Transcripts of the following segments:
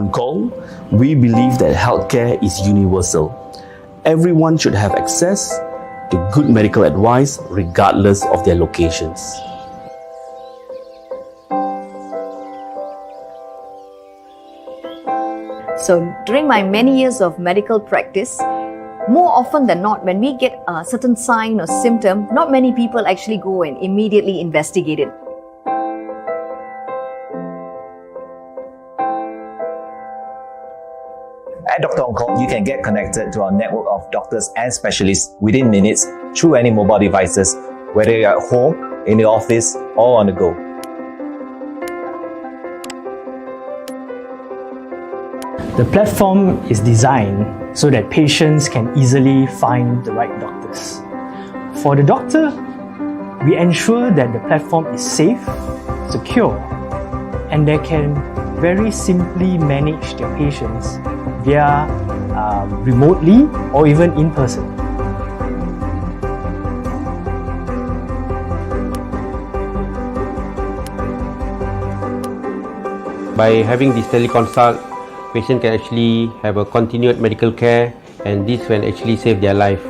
On Call, we believe that healthcare is universal. Everyone should have access to good medical advice regardless of their locations. So during my many years of medical practice, more often than not, when we get a certain sign or symptom, not many people actually go and immediately investigate it. At Dr. On Call, you can get connected to our network of doctors and specialists within minutes through any mobile devices, whether you're at home, in the office, or on the go. The platform is designed so that patients can easily find the right doctors. For the doctor, we ensure that the platform is safe, secure, and they can very simply manage their patients via remotely or even in person. By having this teleconsult, patient can actually have a continued medical care, and this can actually save their life.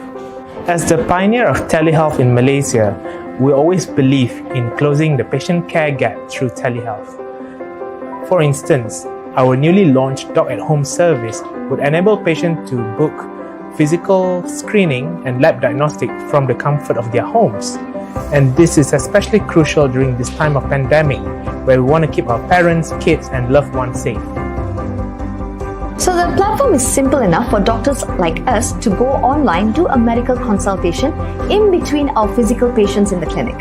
As the pioneer of telehealth in Malaysia, we always believe in closing the patient care gap through telehealth. For instance, our newly launched Doc at Home service would enable patients to book physical screening and lab diagnostic from the comfort of their homes. And this is especially crucial during this time of pandemic, where we want to keep our parents, kids, and loved ones safe. So the platform is simple enough for doctors like us to go online, do a medical consultation in between our physical patients in the clinic.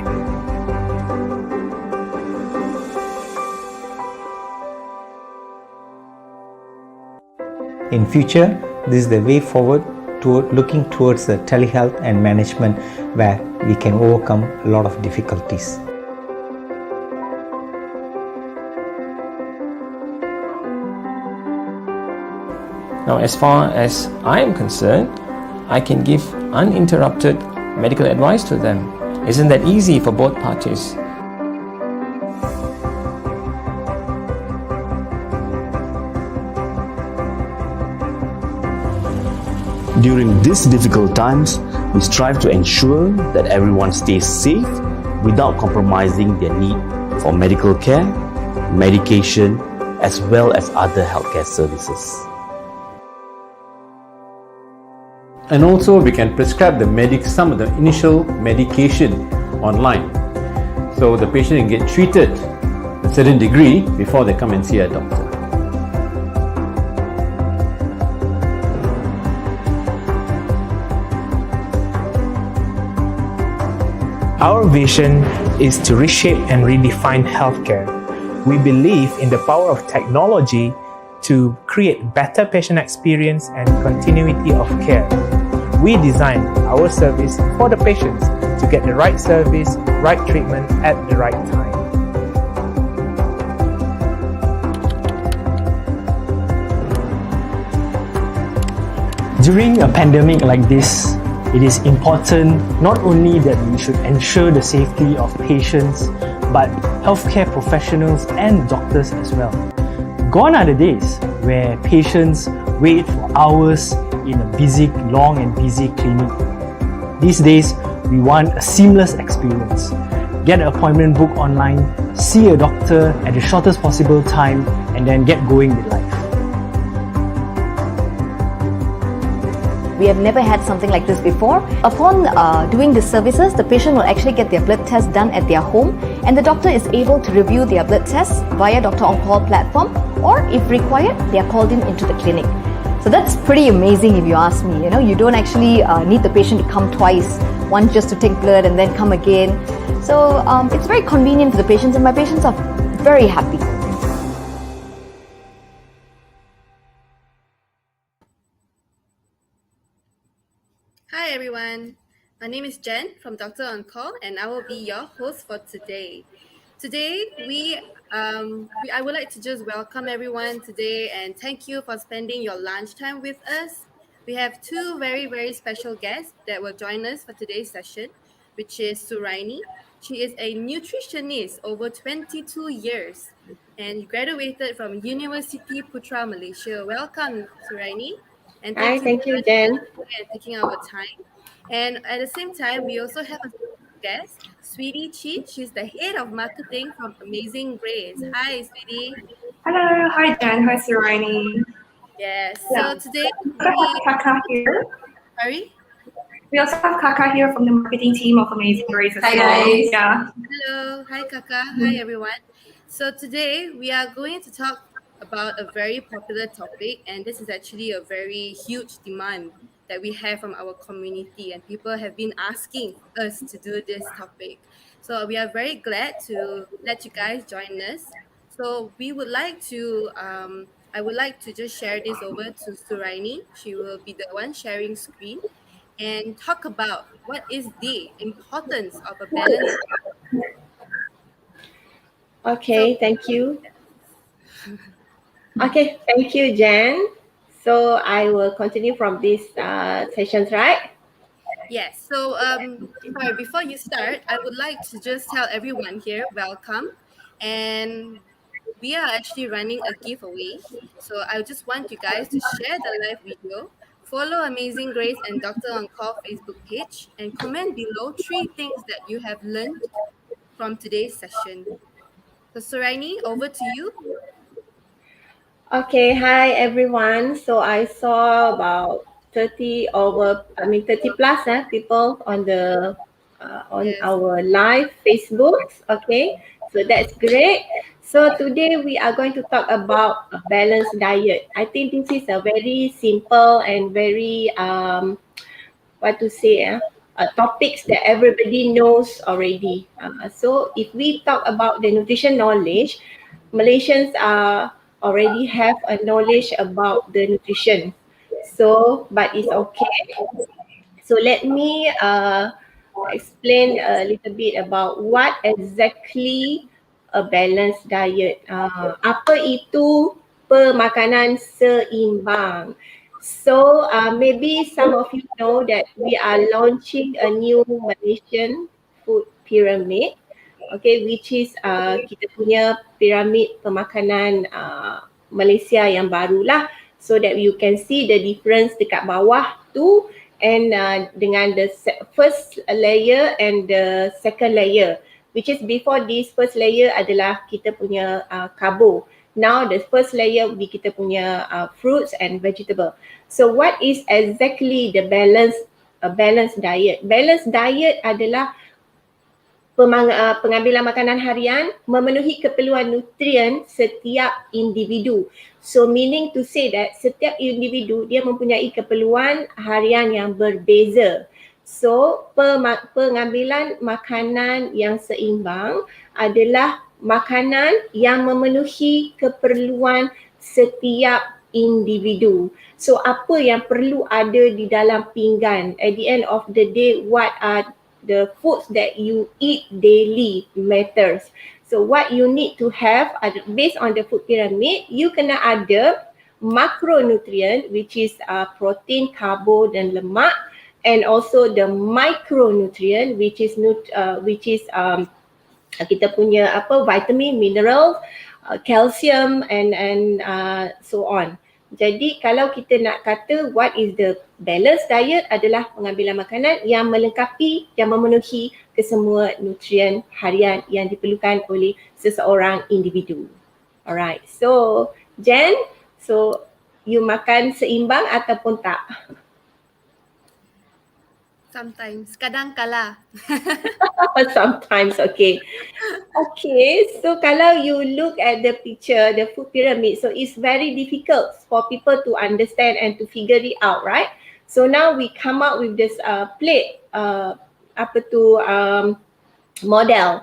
In future, this is the way forward to looking towards the telehealth and management, where we can overcome a lot of difficulties. Now, as far as I am concerned, I can give uninterrupted medical advice to them. Isn't that easy for both parties? During these difficult times, we strive to ensure that everyone stays safe without compromising their need for medical care, medication, as well as other healthcare services. And also we can prescribe some of the initial medication online. So the patient can get treated to a certain degree before they come and see a doctor. Our vision is to reshape and redefine healthcare. We believe in the power of technology to create better patient experience and continuity of care. We design our service for the patients to get the right service, right treatment at the right time. During a pandemic like this, it is important not only that we should ensure the safety of patients, but healthcare professionals and doctors as well. Gone are the days where patients wait for hours in a long and busy clinic. These days, we want a seamless experience. Get an appointment book online, see a doctor at the shortest possible time, and then get going with life. We have never had something like this before. Upon doing the services, the patient will actually get their blood test done at their home, and the doctor is able to review their blood tests via Dr. On Call platform, or if required, they are called into the clinic. So that's pretty amazing if you ask me. You don't actually need the patient to come twice, once just to take blood and then come again. So it's very convenient for the patients, and my patients are very happy. Hi everyone, my name is Jen from Dr. On Call, and I will be your host for today. Today, I would like to just welcome everyone today and thank you for spending your lunchtime with us. We have two very, very special guests that will join us for today's session, which is Surainee She is a nutritionist over 22 years and graduated from University Putra Malaysia. Welcome, Surainee. And Hi, thank you for thank you, joining us Jen. today and taking our time. And at the same time, we also have a guest, Sweetie Chi. She's the head of marketing from Amazing Grace. Hi, Sweetie. Hello, hi Jen, hi Surainee. Yes. Yeah, So today we also have Kaka here. sorry. We also have Kaka here from the marketing team of Amazing Grace as Hi, well. guys. Yeah. Hello. Hi, Kaka. Hi, everyone. So today we are going to talk about a very popular topic, and this is actually a very huge demand that we have from our community, and people have been asking us to do this topic. So we are very glad to let you guys join us. So we would like to, I would like to just share this over to Suraini. She will be the one sharing screen and talk about what is the importance of a balanced diet. So Okay, thank you. Okay, thank you, Jen. So I will continue from this sessions, right? yes, so sorry, before you start, I would like to just tell everyone here, welcome. And we are actually running a giveaway. So I just want you guys to share the live video, follow Amazing Grace and Dr. On Call Facebook page, and comment below 3 things that you have learned from today's session. So Suraini, over to you. Okay, hi everyone. So I saw about 30 plus people on Yes. our live Facebook. Okay, so that's great. So today we are going to talk about a balanced diet. I think this is a very simple and very what to say topics that everybody knows already. So if we talk about the nutrition knowledge, Malaysians already have a knowledge about the nutrition. So, but it's okay. So let me explain a little bit about what exactly a balanced diet. Apa itu pemakanan seimbang? So maybe some of you know that we are launching a new Malaysian food pyramid, okay, which is kita punya piramid pemakanan Malaysia yang baru lah, so that you can see the difference dekat bawah tu and dengan the first layer and the second layer, which is before this first layer adalah kita punya karbo. Now the first layer will be kita punya fruits and vegetable. So what is exactly the balanced diet? Balanced diet adalah pengambilan makanan harian memenuhi keperluan nutrien setiap individu. So meaning to say that setiap individu dia mempunyai keperluan harian yang berbeza. So pengambilan makanan yang seimbang adalah makanan yang memenuhi keperluan setiap individu. So apa yang perlu ada di dalam pinggan? At the end of the day, what are the foods that you eat daily matters. So what you need to have based on the food pyramid, you kena ada macronutrient, which is protein, karbo dan lemak, and also the micronutrient, which is kita punya vitamin, mineral, calcium and so on. Jadi kalau kita nak kata what is the balanced diet adalah pengambilan makanan yang melengkapi, yang memenuhi kesemua nutrien harian yang diperlukan oleh seseorang individu. Alright, so Jen, so you makan seimbang ataupun tak? Sometimes, kadang kala. Sometimes, okay. Okay, so kalau you look at the picture, the food pyramid, so it's very difficult for people to understand and to figure it out, right? So now we come up with this plate, model.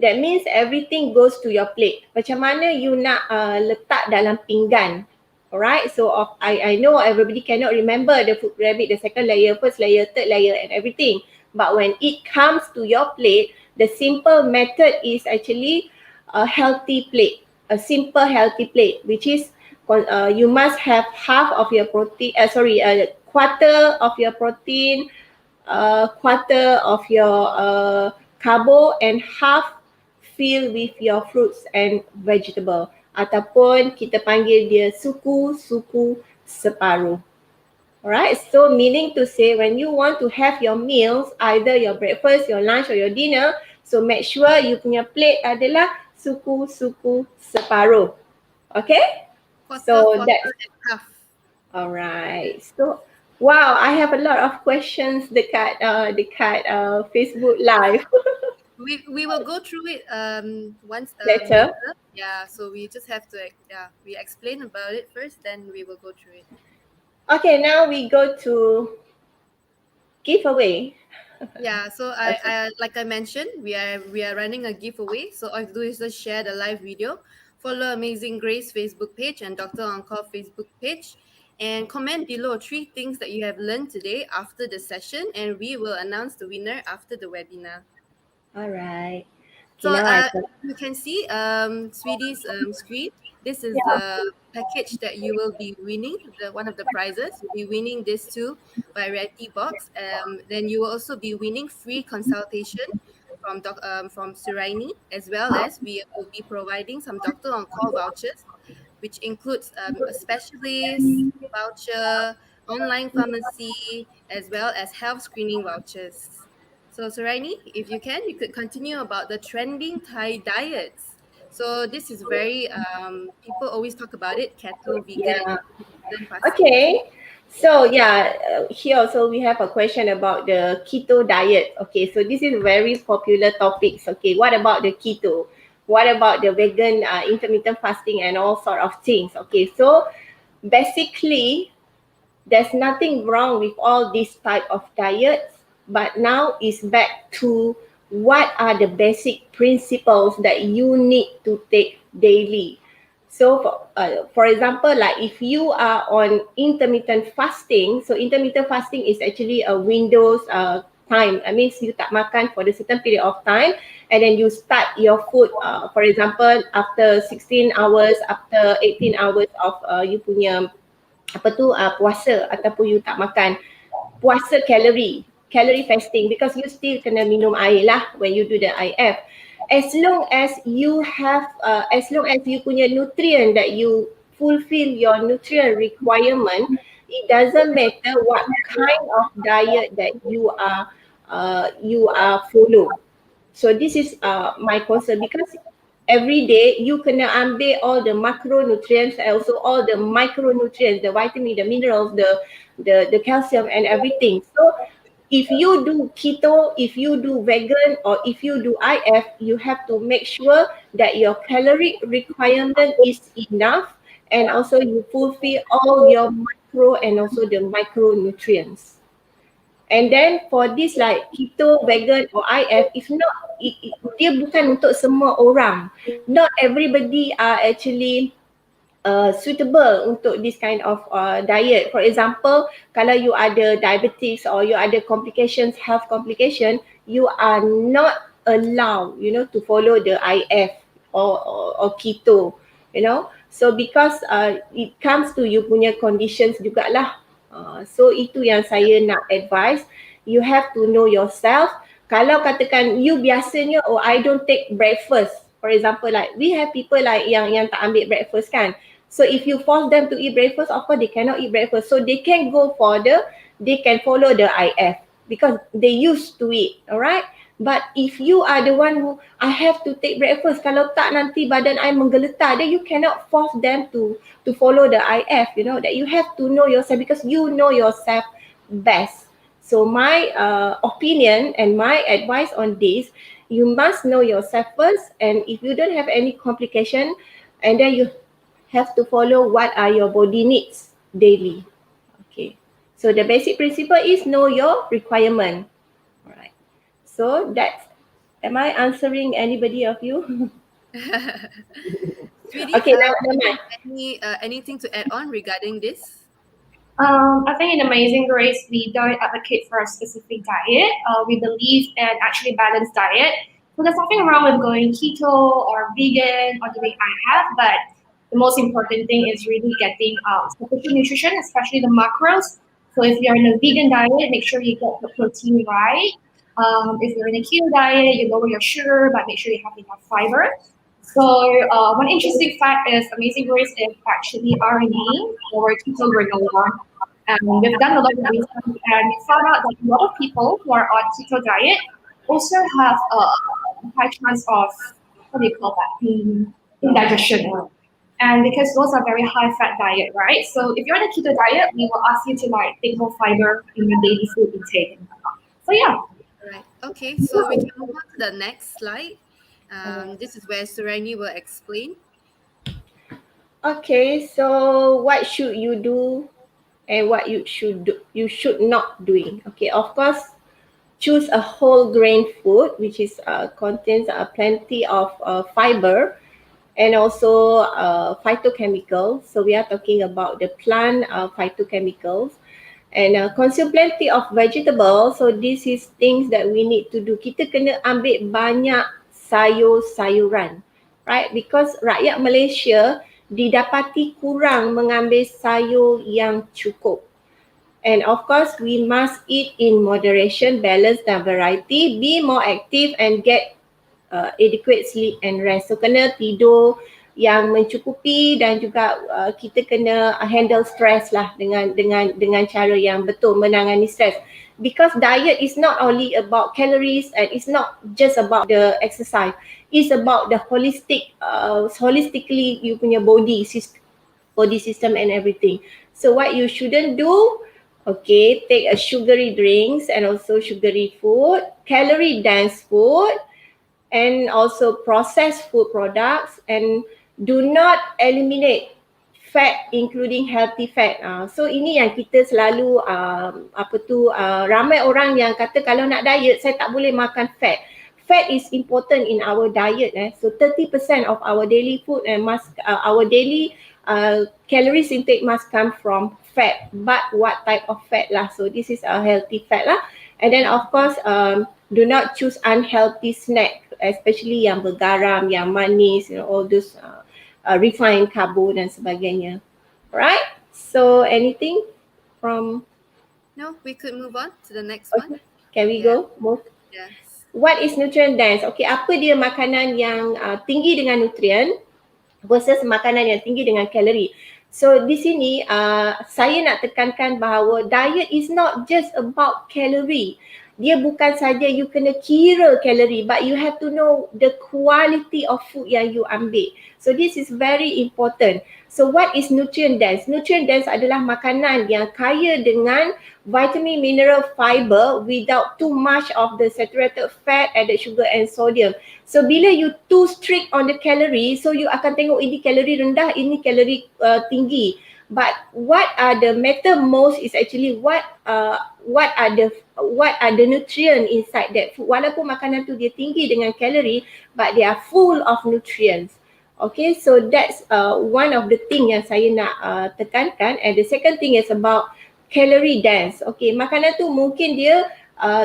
That means everything goes to your plate. Macam mana you nak letak dalam pinggan? Alright, so I know everybody cannot remember the food pyramid, the second layer, first layer, third layer and everything. But when it comes to your plate, the simple method is actually a healthy plate, a simple healthy plate, which is you must have half of your protein, quarter of your protein, quarter of your carbo and half fill with your fruits and vegetable. Ataupun kita panggil dia suku separuh. Alright, so meaning to say when you want to have your meals, either your breakfast, your lunch or your dinner, so make sure you punya plate adalah suku separuh. Okay? So that's and half. alright. So wow, I have a lot of questions dekat Facebook Live. We will go through it once Later. Yeah, so we just have to we explain about it first, then we will go through it. Okay, now we go to giveaway. Yeah, so I like I mentioned, we are running a giveaway. So all you do is just share the live video, follow Amazing Grace Facebook page and Dr. On Call Facebook page, and comment below 3 things that you have learned today after the session, and we will announce the winner after the webinar. Alright. So Okay, now you can see Sweetie's screen. This is the package that you will be winning. One of the prizes. You'll be winning this too variety box. Then you will also be winning free consultation from Surainee, as well as we will be providing some doctor on call vouchers, which includes a specialist voucher, online pharmacy, as well as health screening vouchers. So Surainee, if you can, you could continue about the trending Thai diets. So this is very people always talk about it, keto, vegan, yeah. and fasting. Okay. So here also we have a question about the keto diet. Okay, so this is very popular topics. Okay, what about the keto? What about the vegan intermittent fasting and all sort of things? Okay, so basically there's nothing wrong with all these type of diets, but now it's back to what are the basic principles that you need to take daily. So for example, like if you are on intermittent fasting, so intermittent fasting is actually a Windows time. I mean, you tak makan for the certain period of time, and then you start your food, for example, after 16 hours, after 18 hours of you punya puasa ataupun you tak makan. Puasa calorie fasting, because you still kena minum air lah when you do the IF. As long as you have as long as you punya nutrient, that you fulfill your nutrient requirement, it doesn't matter what kind of diet that you are follow. So this is my concern, because every day you kena ambil all the macronutrients and also all the micronutrients, the vitamin, the minerals, the calcium and everything. So if you do keto, if you do vegan, or if you do IF, you have to make sure that your caloric requirement is enough, and also you fulfill all your macro and also the micronutrients. And then for this like keto, vegan or IF, if not, dia bukan untuk semua orang. Not everybody are actually suitable untuk this kind of diet. For example, kalau you ada diabetes or you ada complications, health complication, you are not allowed, to follow the IF or keto, So because it comes to you punya conditions jugalah. So itu yang saya nak advise. You have to know yourself. Kalau katakan you biasanya, I don't take breakfast. For example, like we have people like yang tak ambil breakfast kan. So if you force them to eat breakfast, of course they cannot eat breakfast. So they can they can follow the IF because they used to it, alright? But if you are the one who, I have to take breakfast, kalau tak nanti badan I menggeletar, then you cannot force them to follow the IF, that you have to know yourself, because you know yourself best. So my opinion and my advice on this, you must know yourself first, and if you don't have any complication, and then you have to follow what are your body needs daily. Okay. So the basic principle is know your requirement. Alright. So that's, am I answering anybody of you? Sweetie, okay, now anything to add on regarding this? I think in Amazing Grace, we don't advocate for a specific diet. We believe in actually balanced diet. So there's nothing wrong with going keto or vegan or doing IF, but the most important thing is really getting sufficient nutrition, especially the macros. So if you're in a vegan diet, make sure you get the protein right. If you're in a keto diet, you lower your sugar, but make sure you have enough fiber. So one interesting fact is Amazing Grace is actually R&D for keto granola. And we've done a lot of research and we found out that a lot of people who are on keto diet also have a high chance of, what do you call that, indigestion. And because those are very high fat diet, right? So if you're on a keto diet, we will ask you to like take more fiber in your daily food intake. So yeah. Right. Okay, so we can move on to the next slide. This is where Surainee will explain. Okay, so what should you do and what you should not doing? Okay, of course, choose a whole grain food which is contains plenty of fiber and also phytochemicals. So we are talking about the plant phytochemicals and consume plenty of vegetables. So this is things that we need to do. Kita kena ambil banyak sayur-sayuran, right? Because rakyat Malaysia didapati kurang mengambil sayur yang cukup. And of course, we must eat in moderation, balance dan variety, be more active and get adequate sleep and rest. So kena tidur yang mencukupi dan juga kita kena handle stress lah dengan cara yang betul menangani stress. Because diet is not only about calories and it's not just about the exercise. It's about the holistically you punya body system and everything. So what you shouldn't do, okay, take a sugary drinks and also sugary food, calorie dense food, and also processed food products, and do not eliminate fat including healthy fat. So ini yang kita selalu ramai orang yang kata kalau nak diet saya tak boleh makan fat. Fat is important in our diet. So 30% of our daily food and our daily calories intake must come from fat. But what type of fat lah? So this is a healthy fat lah. And then of course do not choose unhealthy snack, especially yang bergaram, yang manis, all those refined carbo dan sebagainya. Alright, so anything from? No, we could move on to the next one. Can we go? Move. Yes. What is nutrient dense? Okay, apa dia makanan yang tinggi dengan nutrien versus makanan yang tinggi dengan kalori? So di sini saya nak tekankan bahawa diet is not just about kalori. Dia bukan saja you kena kira kalori, but you have to know the quality of food yang you ambil. So this is very important. So what is nutrient dense? Nutrient dense adalah makanan yang kaya dengan vitamin, mineral, fiber without too much of the saturated fat, added sugar and sodium. So bila you too strict on the calorie, so you akan tengok ini kalori rendah, ini kalori tinggi. But what are the matter most is actually what are the nutrient inside that food. Walaupun makanan tu dia tinggi dengan kalori, but they are full of nutrients. Okay, so that's one of the thing yang saya nak tekankan. And the second thing is about calorie dense. Okay, makanan tu mungkin dia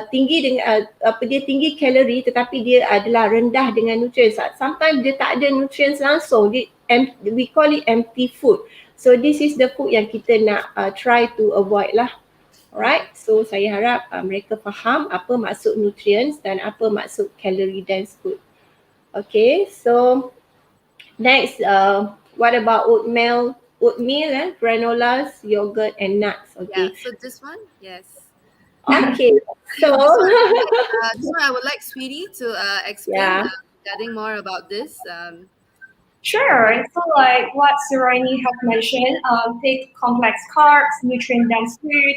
tinggi dengan dia tinggi kalori tetapi dia adalah rendah dengan nutrients. Sometimes dia tak ada nutrients langsung. We call it empty food. So this is the food yang kita nak try to avoid lah. Alright, so saya harap mereka faham apa maksud nutrients dan apa maksud calorie dense food. Okay, so next, what about oatmeal, granolas, yogurt and nuts? Okay. Yeah, so this one, yes. Okay, so this one I would like Sweetie to explain regarding more about this. Sure. So like what Surainee have mentioned, take complex carbs, nutrient-dense food,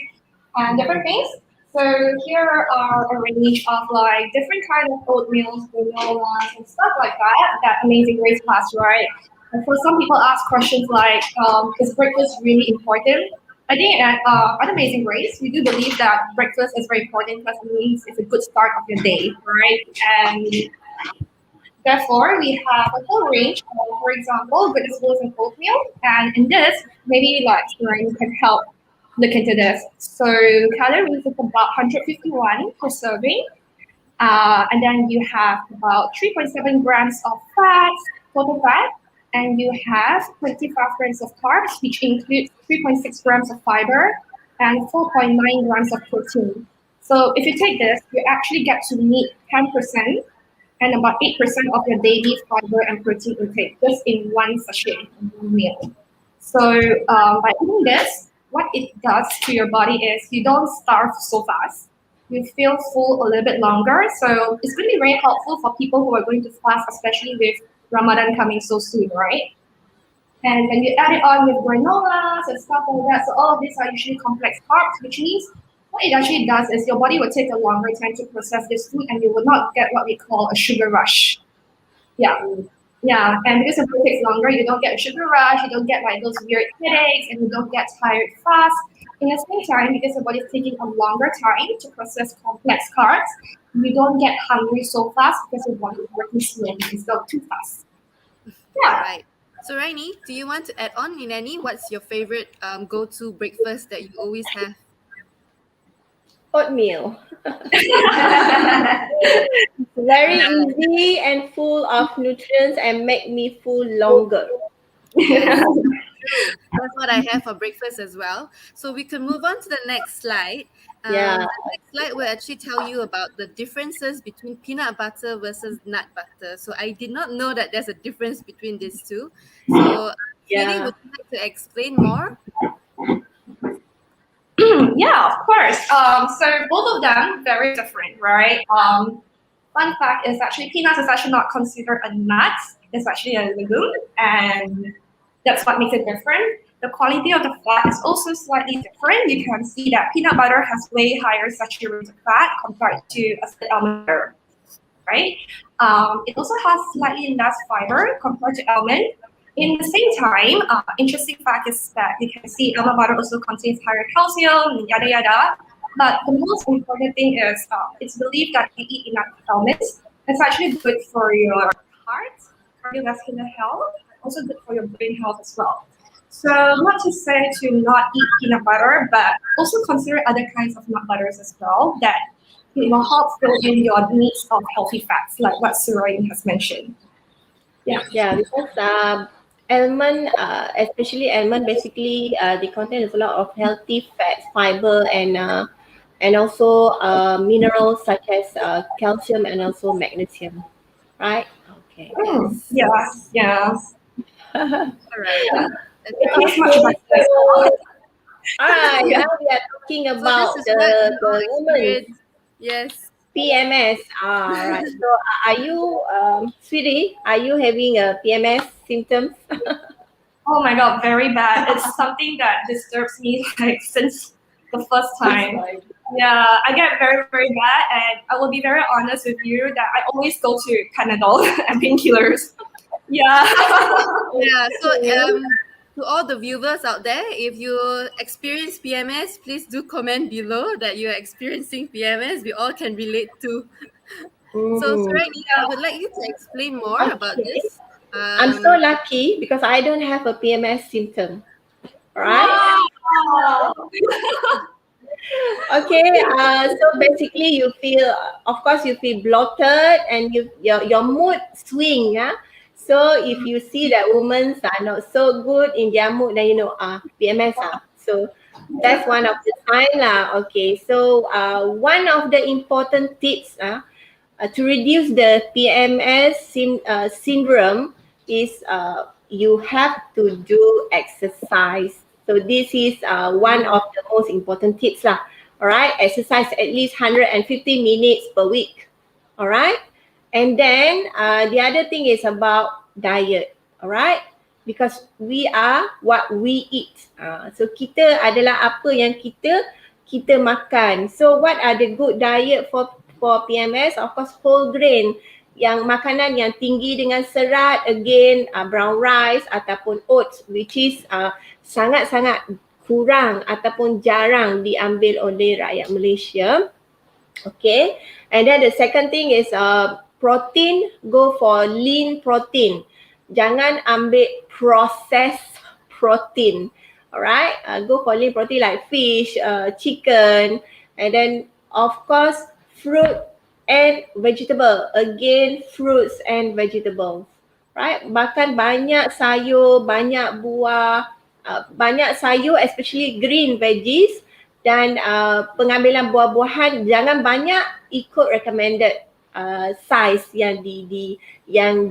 and different things. So here are a range of like different kind of oatmeals, granolas, and stuff like that Amazing Grace has, right? And so some people ask questions like, is breakfast really important? I think at Amazing Grace, we do believe that breakfast is very important because it means it's a good start of your day, right? And therefore, we have a whole range of, for example, vegetables and oatmeal. And in this, maybe like Surainee can help look into this. So calories is about 151 per serving. And then you have about 3.7 grams of fats, total fat. And you have 25 grams of carbs, which includes 3.6 grams of fiber and 4.9 grams of protein. So if you take this, you actually get to meet 10% and about 8% of your daily fiber and protein intake just in one sachet, one meal. So by eating this, what it does to your body is you don't starve so fast. You feel full a little bit longer. So it's going to be very helpful for people who are going to fast, especially with Ramadan coming so soon, right? And when you add it on with granolas and stuff like that, so all of these are usually complex carbs, which means what it actually does is your body will take a longer time to process this food and you will not get what we call a sugar rush. Yeah. Yeah, and because it takes longer, you don't get a sugar rush, you don't get like those weird headaches, and you don't get tired fast. In the same time, because your body is taking a longer time to process complex carbs, you don't get hungry so fast because your body is working slowly instead of too fast. Yeah. Right. So, Raini, do you want to add on, Minani? What's your favorite go-to breakfast that you always have? Oatmeal. Very easy and full of nutrients and make me full longer. Yes, true. That's what I have for breakfast as well. So we can move on to the next slide. Yeah. The next slide will actually tell you about the differences between peanut butter versus nut butter. So I did not know that there's a difference between these two. So, Siri, Yeah. would you like to explain more? Yeah, of course. So both of them very different, right? Fun fact is actually peanuts is actually not considered a nut. It's actually a legume, and that's what makes it different. The quality of the fat is also slightly different. You can see that peanut butter has way higher saturated fat compared to a almond butter, right? It also has slightly less fiber compared to almond. In the same time, interesting fact is that you can see almond butter also contains higher calcium, yada yada. But the most important thing is it's believed that if you eat enough almonds, it's actually good for your heart, cardiovascular health, also good for your brain health as well. So not to say to not eat peanut butter, but also consider other kinds of nut butters as well that it will help fill in your needs of healthy fats, like what Surainee has mentioned. Yeah. Yeah, because almond, especially almond, basically they contain a lot of healthy fats, fiber, and also minerals such as calcium and also magnesium, right? Okay. Yes. Yeah. All right. That's It very tastes much Okay, better. so all right, Yeah. now we are talking So about this is what we all the women's experience. Yes. PMS. All right. So are you, sweetie, are you having a PMS symptoms? Oh my god, very bad. It's something that disturbs me like since the first time. Yeah, I get very, very bad, and I will be very honest with you that I always go to Panadol and painkillers. Yeah. Yeah. So to all the viewers out there, if you experience PMS, please do comment below that you are experiencing PMS. We all can relate to. So, Mm. Surainee, I would like you to explain more about Okay. this. I'm so lucky because I don't have a PMS symptom. Right? Wow. Okay. So basically, you feel, of course, you feel bloated and your mood swing. Yeah. So if you see that women are not so good in their mood, then you know, PMS. So that's one of the sign lah. Okay. So one of the important tips to reduce the PMS syndrome is you have to do exercise. So this is one of the most important tips lah. All right, exercise at least 150 minutes per week. All right, and then the other thing is about diet. All right, because we are what we eat. So kita adalah apa yang kita makan. So what are the good diet for PMS? Of course, whole grain, yang makanan yang tinggi dengan serat, again brown rice ataupun oats, which is sangat-sangat kurang ataupun jarang diambil oleh rakyat Malaysia. Okay, and then the second thing is protein, go for lean protein. Jangan ambil processed protein. Alright, go for lean protein like fish, chicken, and then of course fruit and vegetable. Again, fruits and vegetables. Right, makan banyak sayur, banyak buah, banyak sayur, especially green veggies, Dan pengambilan buah-buahan jangan banyak, ikut recommended size yang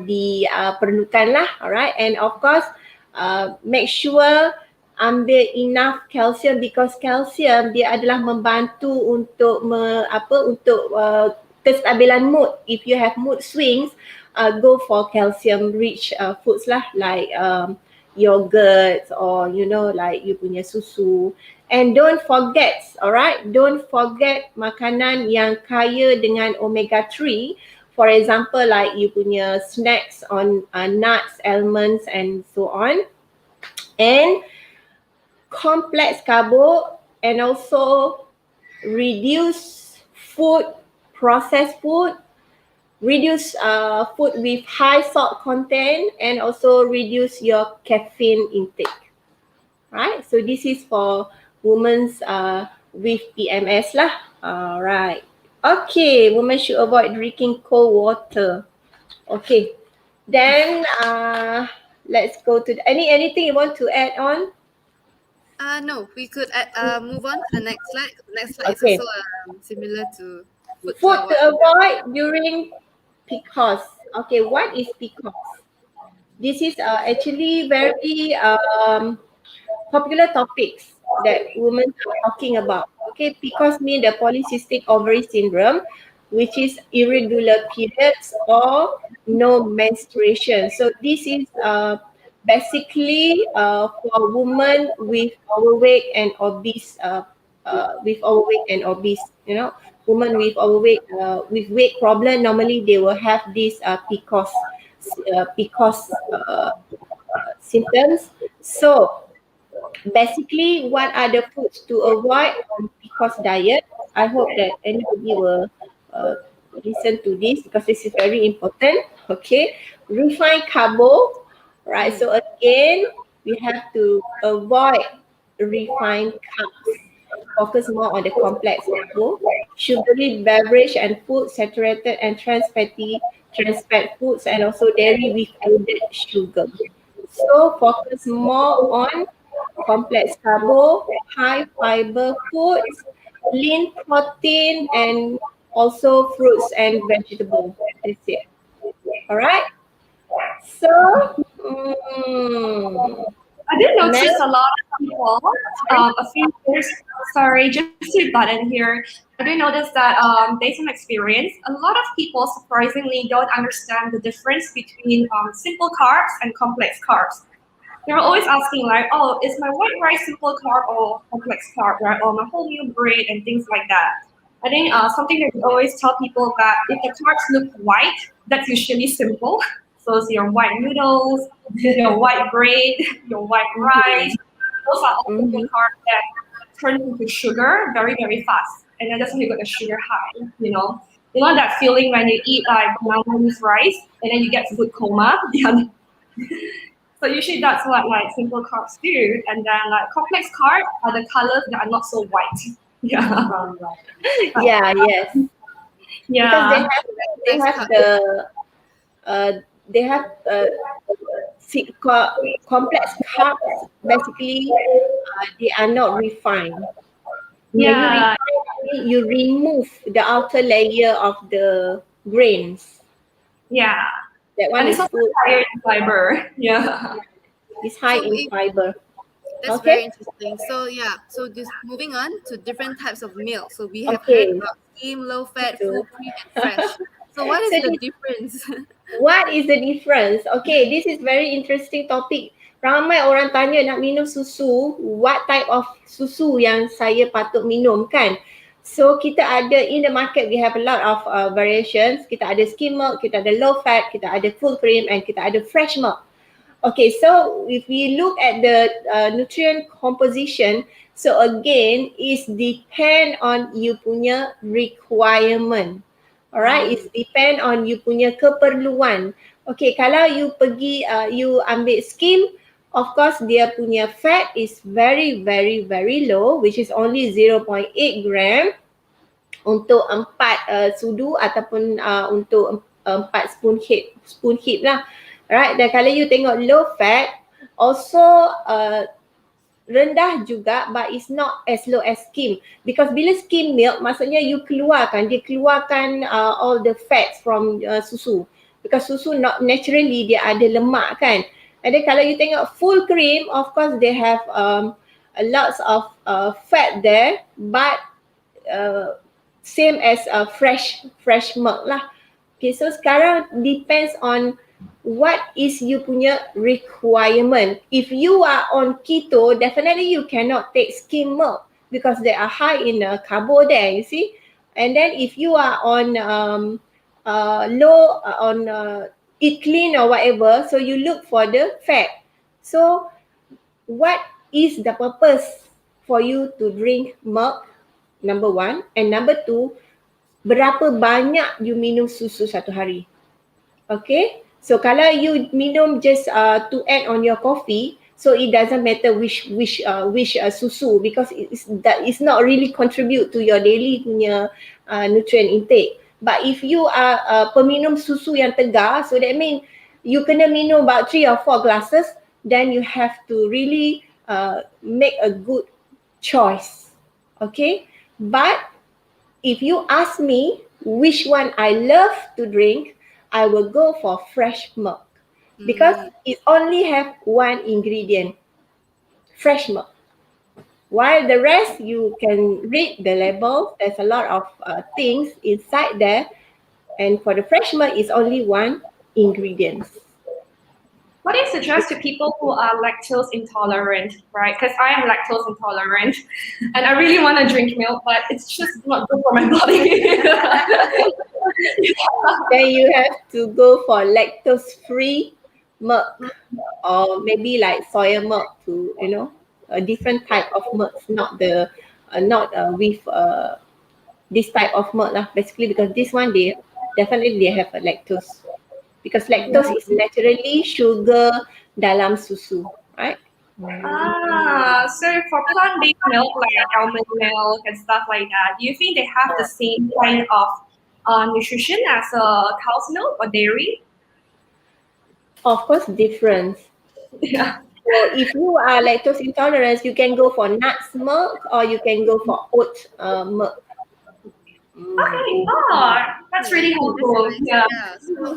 diperlukan lah, alright. And of course make sure ambil enough calcium, because calcium dia adalah membantu untuk kestabilan mood. If you have mood swings, go for calcium rich foods lah, like yogurt, or like you punya susu. And don't forget, alright, don't forget makanan yang kaya dengan omega 3. For example, like you punya snacks on nuts, almonds and so on. And complex carbo, and also reduce food, processed food, reduce food with high salt content, and also reduce your caffeine intake. Right, so this is for women's with PMS lah. Alright. Okay, women should avoid drinking cold water. Okay. Then let's go to anything you want to add on? No, we could move on to the next slide. The next slide Okay. is also similar to Food to avoid during PCOS. Okay, what is PCOS? This is actually very popular topics that women are talking about. Okay, PCOS means the polycystic ovary syndrome, which is irregular periods or no menstruation. So this is basically for women with overweight and obese, women with overweight, with weight problem. Normally they will have this PCOS symptoms. So basically, what are the foods to avoid on PCOS diet? I hope that anybody will listen to this, because this is very important. Okay, refined carbo, right? So again, we have to avoid refined carbs. Focus more on the complex carbo, sugary beverage and food, saturated and trans fat foods, and also dairy with added sugar. So focus more on complex carbo, high fiber foods, lean protein, and also fruits and vegetables. That's it. All right. So, I did notice a lot of people, a few years, sorry, just to butt in here. I did notice that based on experience, a lot of people surprisingly don't understand the difference between simple carbs and complex carbs. They're always asking like, oh, is my white rice simple carb or complex carb, right? Or my wholemeal bread and things like that. I think something that we always tell people that if the carbs look white, that's usually simple. So it's your white noodles, your white bread, your white rice. Those are all simple carbs that turn into sugar very, very fast. And then that's when you got the sugar high, you know. You know that feeling when you eat like banana with rice and then you get food coma? Yeah. So usually that's what like simple carbs do. And then like complex carbs are the colors that are not so white. Yeah. yeah, yes. Yeah. Because they have complex carbs. Basically, they are not refined. Yeah. When you remove the outer layer of the grains. Yeah. That one and is it's also higher in fiber. Yeah. It's high in fiber. That's Okay. very interesting. So yeah, so just moving on to different types of milk. So we have Okay. heard about skim, low fat, full cream, and fresh. So what is the difference? What is the difference? Okay, this is very interesting topic. Ramai orang tanya nak minum susu, what type of susu yang saya patut minum kan? So kita ada in the market, we have a lot of variations. Kita ada skim milk, kita ada low fat, kita ada full cream, and kita ada fresh milk. Okay, so if we look at the nutrient composition, so again, is depend on you punya requirement. Alright, it depend on you punya keperluan. Okay, kalau you pergi, you ambil skim, of course dia punya fat is very, very, very low, which is only 0.8 gram untuk 4 sudu ataupun untuk 4 spoon heap lah. Right, dan kalau you tengok low fat, also rendah juga, but it's not as low as skim. Because bila skim milk, maksudnya dia keluarkan all the fats from susu. Because susu not naturally dia ada lemak kan. And then kalau you tengok full cream, of course they have a lots of fat there, but same as fresh milk lah. Okay, so sekarang depends on what is you punya requirement. If you are on keto, definitely you cannot take skim milk because they are high in carbo there, you see. And then if you are on low on eat clean or whatever, so you look for the fat. So what is the purpose for you to drink milk? Number one. And number two, berapa banyak you minum susu satu hari? Okay, so kalau you minum just to add on your coffee, so it doesn't matter which susu, because it's not really contribute to your daily punya nutrient intake. But if you are peminum susu yang tegar, so that means you kena minum about 3 or 4 glasses, then you have to really make a good choice. Okay, but if you ask me which one I love to drink, I will go for fresh milk because it only have one ingredient, fresh milk. While the rest you can read the label, there's a lot of things inside there, and for the fresh milk is only one ingredient. What do you suggest to people who are lactose intolerant, right? Because I am lactose intolerant and I really want to drink milk, but it's just not good for my body. Then you have to go for lactose-free milk, or maybe like soya milk, to a different type of milk, not with this type of milk lah. Basically, because this one they definitely have a lactose. Because lactose is naturally sugar dalam susu, right? So for plant-based milk like almond milk and stuff like that, do you think they have the same kind of nutrition as cow's milk or dairy? Of course, different. Yeah. So if you are lactose intolerant, you can go for nuts milk or you can go for oat milk. Okay, that's really helpful. Yeah. So,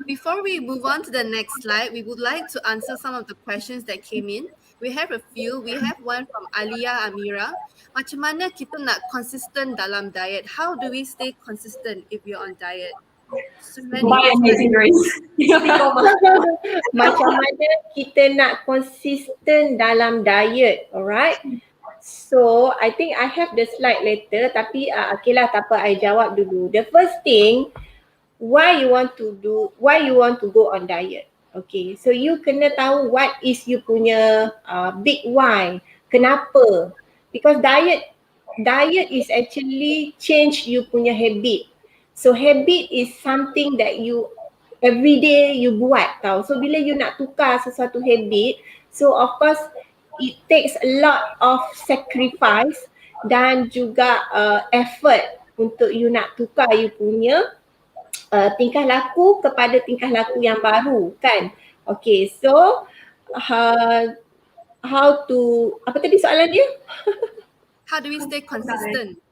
before we move on to the next slide, we would like to answer some of the questions that came in. We have a few. We have one from Alia Amira. Macam mana kita nak consistent dalam diet? How do we stay consistent if we're on diet? By Amazing Grace. Macam mana kita nak consistent dalam diet, alright? So, I think I have the slide later, tapi okay lah, tak apa, I jawab dulu. The first thing, why you want to go on diet? Okay, so you kena tahu what is you punya big why. Kenapa? Because diet is actually change you punya habit. So habit is something that you every day you buat tau. So bila you nak tukar sesuatu habit, so of course it takes a lot of sacrifice dan juga effort untuk you nak tukar you punya tingkah laku kepada tingkah laku yang baru kan. Okay, so how to, apa tadi soalan dia? How do we stay consistent?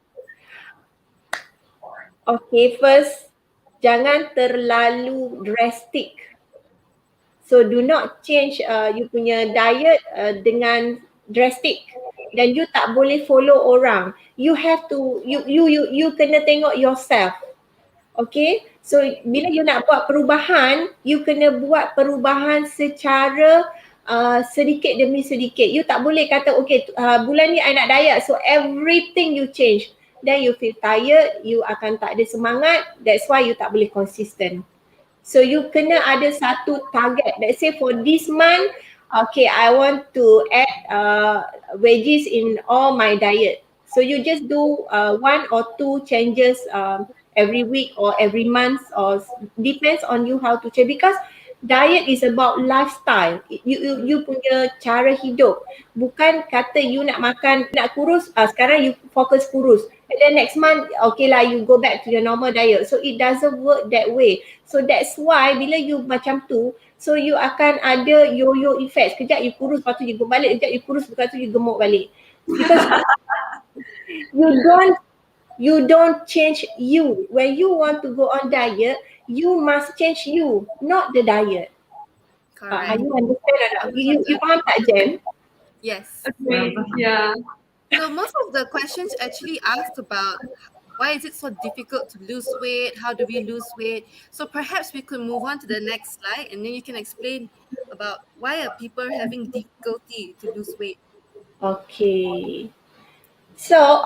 Okay, first, jangan terlalu drastic. So do not change you punya diet dengan drastic. Dan you tak boleh follow orang. You have to, you kena tengok yourself. Okay, so bila you nak buat perubahan, you kena buat perubahan secara sedikit demi sedikit. You tak boleh kata, okay, bulan ni I nak diet, so everything you change. Then you feel tired, you akan tak ada semangat, that's why you tak boleh consistent. So you kena ada satu target. Let's say for this month, okay, I want to add veggies in all my diet. So you just do 1 or 2 changes every week or every month, or depends on you how to change, because diet is about lifestyle. You punya cara hidup. Bukan kata you nak makan, nak kurus, sekarang you fokus kurus. And then next month, okay lah, you go back to your normal diet. So it doesn't work that way. So that's why bila you macam tu, So you akan ada yo-yo effect. Sekejap you kurus, lepas tu you gemuk balik. Sekejap you kurus, lepas tu you gemuk balik. Because you don't change you. When you want to go on diet, you must change you, not the diet. Correct. Are you understand or not? You faham tak, Jen? Yes. Yeah. So most of the questions actually asked about why is it so difficult to lose weight? How do we lose weight? So perhaps we could move on to the next slide and then you can explain about why are people having difficulty to lose weight. Okay. So,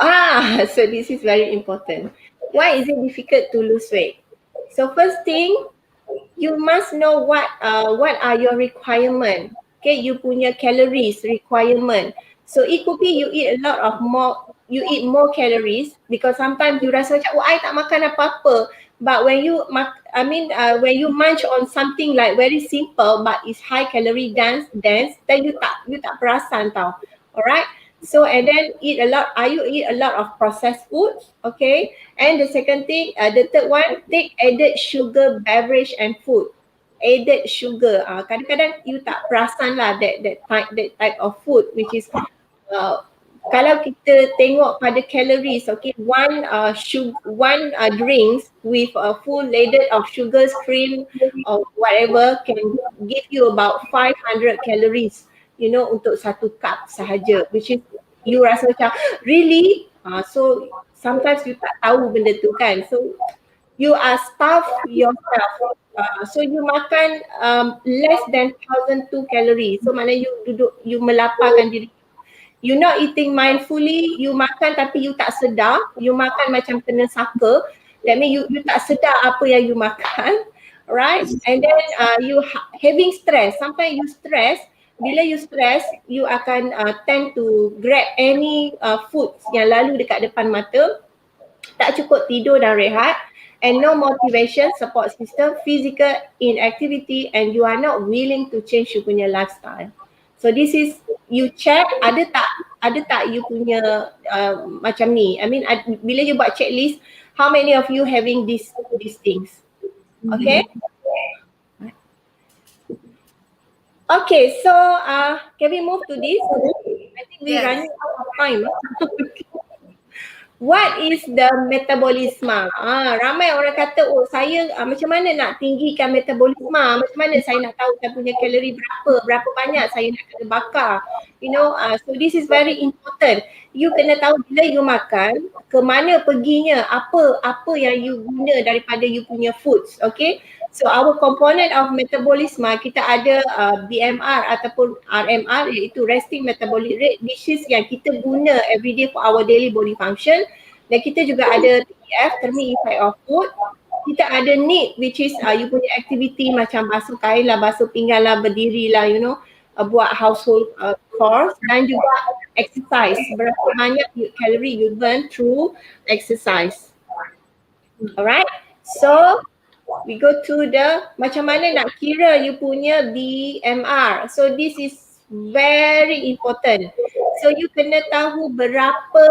so this is very important. Why is it difficult to lose weight? So first thing, you must know what are your requirement. Okay, you punya calories requirement. So it could be you eat more calories because sometimes you rasa macam I tak makan apa-apa. But when you when you munch on something like very simple but it's high calorie dense, then you tak perasan tau. Alright. So and then you eat a lot of processed foods, okay? And the second thing, the third one, take added sugar beverage and food. Added sugar. Kadang-kadang you tak perasan lah that type of food which is kalau kita tengok pada calories, okay, one drinks with a full loaded of sugars, cream or whatever can give you about 500 calories, untuk satu cup sahaja, which is you rasa macam really, so sometimes you tak tahu benda tu kan, so you are starved yourself. So you makan less than 1,002 calories, so maknanya you melaparkan diri. You not eating mindfully, you makan tapi you tak sedar, you makan macam kena saka. That means you tak sedar apa yang you makan, right? And then you having stress. Sometimes you stress, bila you stress, you akan tend to grab any foods yang lalu dekat depan mata, tak cukup tidur dan rehat, and no motivation, support system, physical inactivity, and you are not willing to change you punya lifestyle. So this is, you check ada tak you punya macam ni. I mean bila you buat checklist, how many of you having these things? Okay? Okay, so can we move to this? I think we're running out of time. What is the metabolism? Ramai orang kata, saya macam mana nak tinggikan metabolisme? Macam mana saya nak tahu saya punya kalori berapa banyak saya nak kena bakar? So this is very important. You kena tahu bila you makan, ke mana perginya, apa yang you guna daripada you punya foods, okay? So our component of metabolism, kita ada BMR ataupun RMR, iaitu resting metabolic rate, which is yang kita guna everyday for our daily body function. Dan kita juga ada TEF, thermic effect of food. Kita ada need, which is you punya activity macam basuh kain lah, basuh pinggan lah, berdiri lah, buat household chores, dan juga exercise. Berapa banyak calorie you burn through exercise. Alright, so we go to the macam mana nak kira you punya BMR. So this is very important. So you kena tahu berapa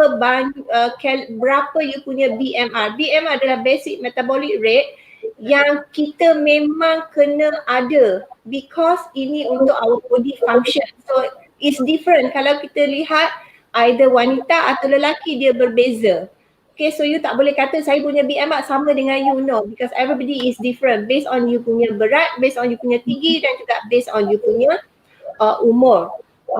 you punya BMR. BMR adalah basic metabolic rate yang kita memang kena ada because ini untuk our body function. So it's different kalau kita lihat either wanita atau lelaki, dia berbeza. Okay, so you tak boleh kata saya punya BMR sama dengan you, no, because everybody is different based on you punya berat, based on you punya tinggi, dan juga based on you punya umur.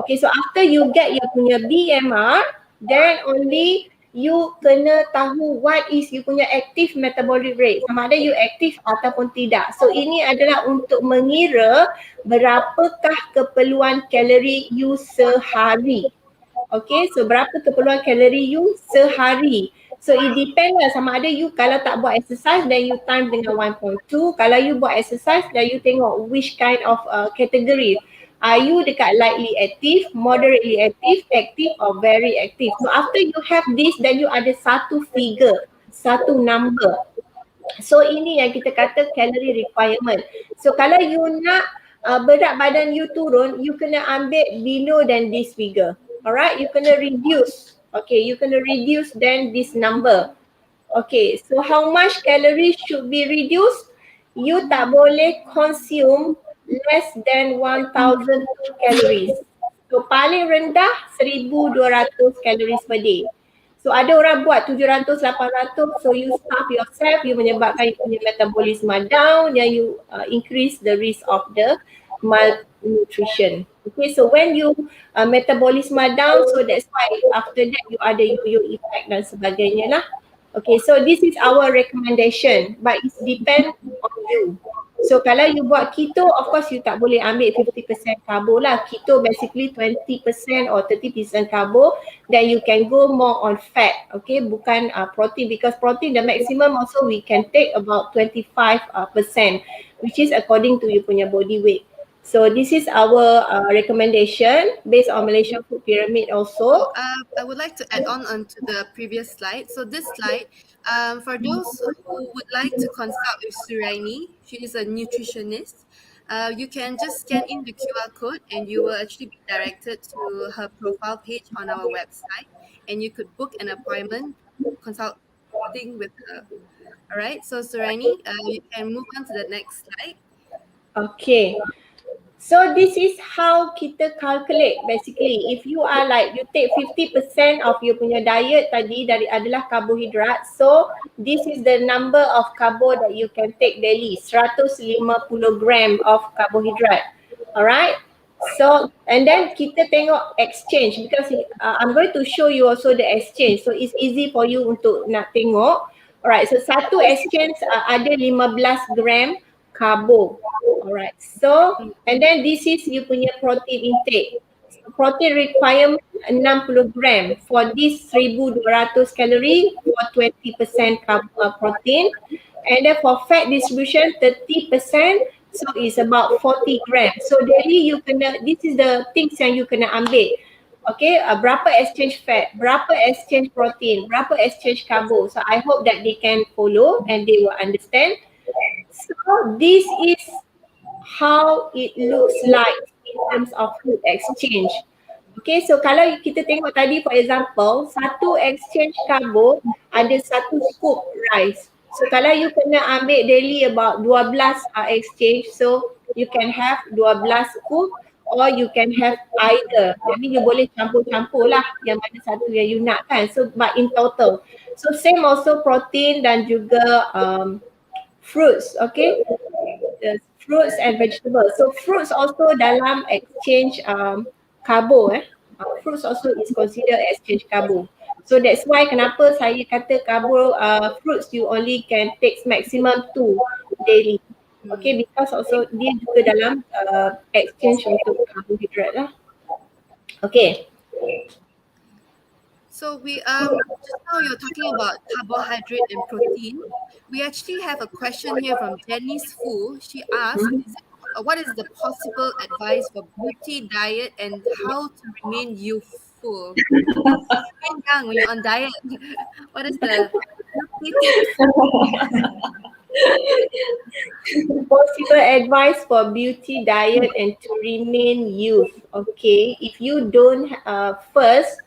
Okay, so after you get you punya BMR, then only you kena tahu what is you punya active metabolic rate, sama ada you aktif ataupun tidak. So ini adalah untuk mengira berapakah keperluan kalori you sehari. Okay, so berapa keperluan kalori you sehari. So it depend lah, sama ada you kalau tak buat exercise then you time dengan 1.2. Kalau you buat exercise then you tengok which kind of category. Are you dekat lightly active, moderately active, active or very active. So after you have this, then you ada satu figure, satu number. So ini yang kita kata calorie requirement. So kalau you nak berat badan you turun, you kena ambil below than this figure. Alright, you kena reduce. Okay, you kena reduce then this number. Okay, so how much calories should be reduced? You tak boleh consume less than 1,000 calories. So paling rendah 1,200 calories per day. So ada orang buat 700, 800, so you starve yourself, you menyebabkan you punya metabolism down, then you increase the risk of the malnutrition. Okay, so when you metabolism down, so that's why after that you ada yo-yo effect dan sebagainya lah. Okay, so this is our recommendation, but it depends on you. So kalau you buat keto, of course you tak boleh ambil 50% karbo lah. Keto basically 20% or 30% karbo, then you can go more on fat, okay, bukan protein, because protein the maximum also we can take about 25%, which is according to you punya body weight. So this is our recommendation based on Malaysian Food Pyramid also. I would like to add on to the previous slide. So this slide, for those who would like to consult with Surainee, she is a nutritionist. You can just scan in the QR code and you will actually be directed to her profile page on our website, and you could book an appointment consulting with her. All right, so Surainee, you can move on to the next slide. Okay. So this is how kita calculate basically. If you are like, you take 50% of your punya diet tadi dari adalah karbohidrat. So this is the number of carbo that you can take daily. 150 gram of carbohidrat. Alright. So and then kita tengok exchange, because I'm going to show you also the exchange. So it's easy for you untuk nak tengok. Alright. So satu exchange ada 15 gram carbo. Alright, so and then this is you punya protein intake. So, protein requirement 60 gram for this 1,200 calorie for 20% protein, and then for fat distribution 30%, so it's about 40 gram. So daily you kena, this is the things yang you kena ambil. Okay, berapa exchange fat, berapa exchange protein, berapa exchange carbo. So I hope that they can follow and they will understand. So this is how it looks like in terms of food exchange. Okay, so kalau kita tengok tadi, for example, satu exchange karbo ada satu scoop rice. So kalau you kena ambil daily about 12 exchange, so you can have 12 scoop or you can have either. Jadi you boleh campur-campur lah yang mana satu yang you nak kan. So but in total. So same also protein dan juga fruits, okay. Fruits and vegetables. So fruits also dalam exchange carbo. Fruits also is considered exchange carbo. So that's why kenapa saya kata carbo fruits you only can take maximum 2 daily. Okay, because also dia juga dalam exchange untuk carbohydrate lah. Okay. So we just now you're talking about carbohydrate and protein. We actually have a question here from Janice Fu. She asked, what is the possible advice for beauty diet and how to remain youthful? Remain young when you're on diet. What is the possible advice for beauty diet and to remain youth? Okay, if you don't first,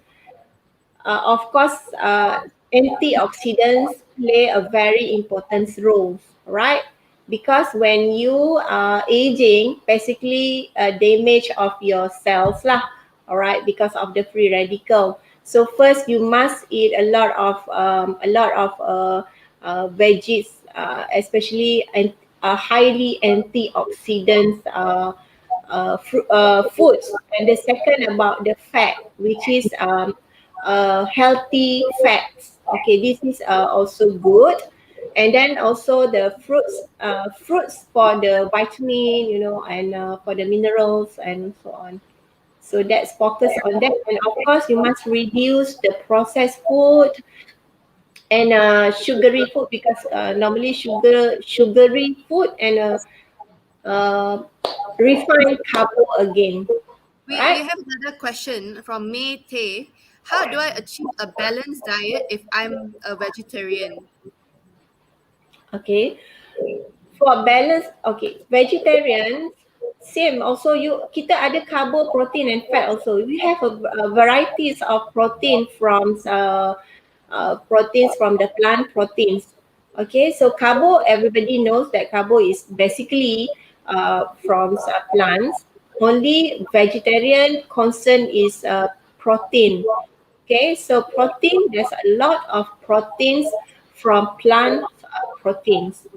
of course, antioxidants play a very important role, right? Because when you are aging, basically damage of your cells lah, all right, because of the free radical. So first, you must eat a lot of veggies, especially highly antioxidants foods. And the second about the fat, which is healthy fats. Okay, this is also good. And then also the fruits for the vitamin, you know, and for the minerals and so on. So that's focus on that. And of course, you must reduce the processed food and sugary food, because normally sugary food and refined carbo again. We have another question from May Tay. How do I achieve a balanced diet if I'm a vegetarian? Okay, for balance, okay, vegetarian, same also kita ada carbo, protein and fat also. We have a varieties of protein from proteins from the plant proteins. Okay, so carbo, everybody knows that carbo is basically from plants. Only vegetarian concern is protein. Okay, so protein, there's a lot of proteins from plant proteins,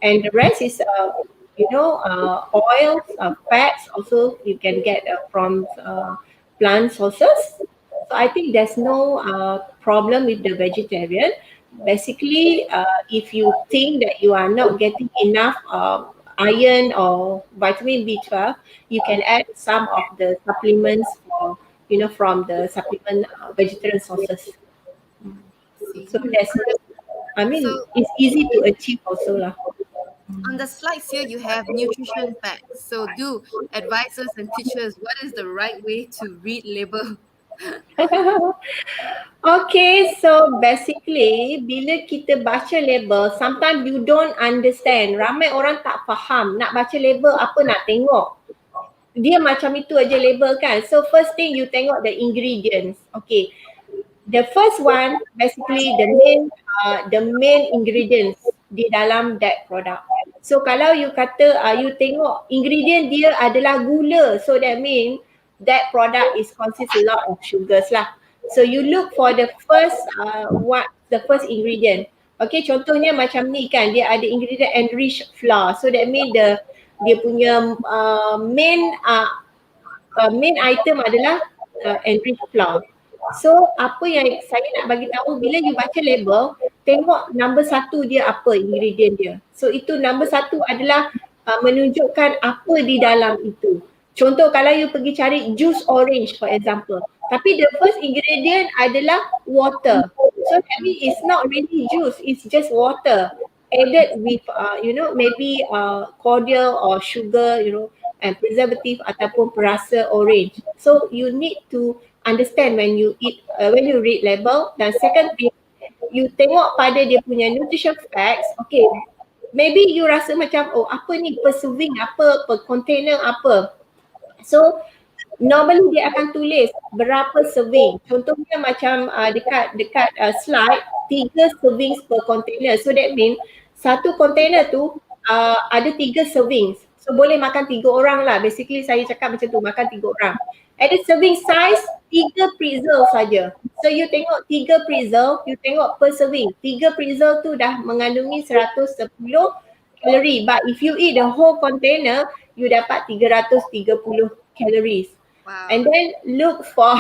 and the rest is oils, fats also you can get from plant sources. So I think there's no problem with the vegetarian. Basically, if you think that you are not getting enough iron or vitamin B12, you can add some of the supplements for, from the supplement vegetarian sources. See. So that's, I mean, So it's easy to achieve also lah. on the slides here, you have nutrition facts. So do advise us and teach us what is the right way to read label. Okay, so basically bila kita baca label, sometimes you don't understand. Ramai orang tak faham nak baca label apa nak tengok. Dia macam itu aja label kan. So first thing you tengok the ingredients. Okay. The first one basically the main ingredients di dalam that product. So kalau you kata you tengok ingredient dia adalah gula, so that means that product is consists a lot of sugars lah. So you look for the first the first ingredient. Okay, contohnya macam ni kan, dia ada ingredient enriched flour. So that means dia punya main item adalah enriched flour. So apa yang saya nak bagi tahu, bila you baca label, tengok number 1 dia apa ingredient dia. So itu number 1 adalah menunjukkan apa di dalam itu. Contoh kalau you pergi cari juice orange for example, tapi the first ingredient adalah water. So that means it's not really juice, it's just water added with maybe cordial or sugar, and preservative ataupun perasa orange. So you need to understand when you read label. Dan second thing, you tengok pada dia punya nutrition facts. Okay, maybe you rasa macam apa ni per serving apa, per container apa. So normally dia akan tulis berapa serving. Contohnya macam dekat slide 3 servings per container. So that means satu container tu ada 3 servings. So boleh makan 3 orang lah. Basically saya cakap macam tu, makan 3 orang. At the serving size 3 pretzel saja. So you tengok 3 pretzel, you tengok per serving. 3 pretzel tu dah mengandungi 110 kalori. But if you eat the whole container, you dapat 330 calories. Wow. And then look for,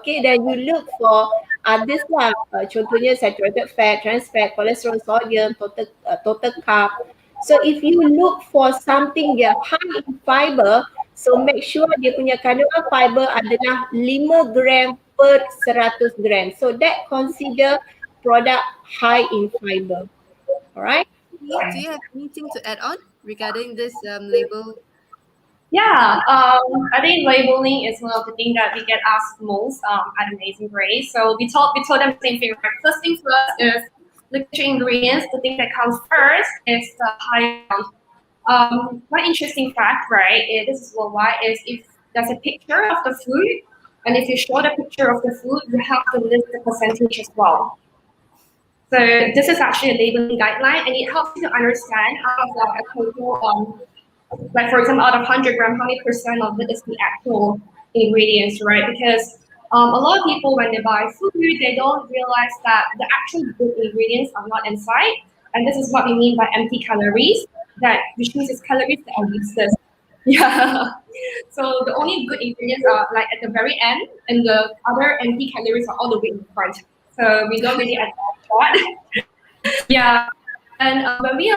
then you look for others lah. Contohnya saturated fat, trans fat, cholesterol, sodium, total carb. So if you look for something yang high in fiber, so make sure dia punya kandungan fiber adalah 5 gram per 100 gram. So that consider product high in fiber. Alright? Do you have anything to add on regarding this label? Yeah, I think labeling is one of the things that we get asked most at Amazing Grace. So we told them the same thing. Right? First thing first is look at your ingredients. The thing that comes first is the high count. One interesting fact, right? This is worldwide. Is if there's a picture of the food, and if you show the picture of the food, you have to list the percentage as well. So this is actually a labeling guideline, and it helps you to understand out of like a total like for example, out of 100 grams, how many percent of it is the actual ingredients, right? Because a lot of people, when they buy food, they don't realize that the actual good ingredients are not inside. And this is what we mean by empty calories, which means it's calories that are useless. Yeah. So the only good ingredients are like at the very end, and the other empty calories are all the way in front. So we don't really add that. Yeah. And when we